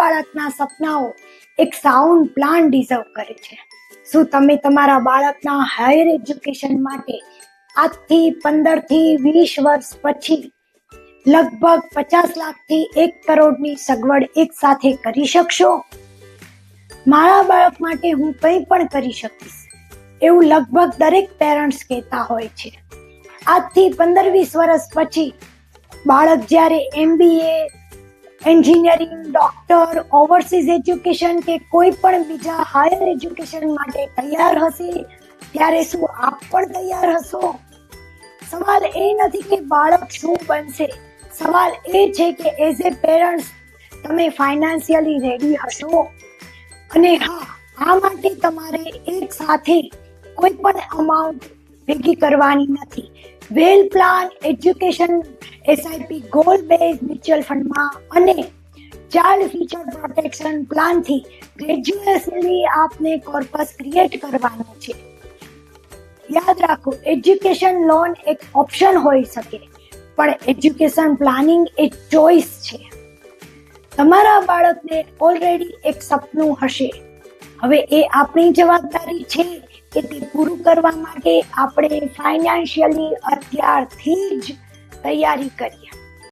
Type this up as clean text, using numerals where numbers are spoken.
બાળકના સપનાઓ એક sound plan deserve કરે છે. શું તમે તમારા બાળકના હાયર એજ્યુકેશન માટે આજથી 15 થી 20 વર્ષ પછી લગભગ 50 લાખથી 1 કરોડની સગવડ એક સાથે કરી શકશો? મારા બાળક માટે હું કંઈ પણ કરી શકીશ એવું લગભગ દરેક પેરેન્ટ્સ કહેતા હોય છે. આજથી 15-20 વર્ષ પછી બાળક જ્યારે MBA, engineering, doctor, overseas education કે કોઈ પણ બીજા હાયર એજ્યુકેશન માટે તૈયાર હશે ત્યારે શું આપ પણ તૈયાર હશો? સવાલ એ નથી કે બાળક શું બનશે, સવાલ એ છે કે એઝ એ પેરેન્ટ્સ તમે ફાઇનાન્શિયલી રેડી હશો? અને હા, આ માટે તમારે એક સાથે કોઈ પણ અમાઉન્ટ ભેગી કરવાની નથી. Well plan education SIP goal base mutual ફંડમાં અને ચાઇલ્ડ ફ્યુચર પ્રોટેક્શન પ્લાનથી ગ્રેજ્યુઅલી આપને કોર્પસ ક્રિએટ કરવાનું છે. યાદ રાખો, એજ્યુકેશન લોન એક ઓપ્શન હોઈ શકે પણ એજ્યુકેશન પ્લાનિંગ એક ચોઇસ છે. તમારા બાળકને ઓલરેડી એક સપનું હશે. હવે એ આપણી જવાબદારી છે કે તે પૂરું કરવા માટે આપણે ફાઇનાન્શિયલી અત્યારથી જ તૈયારી કરીએ.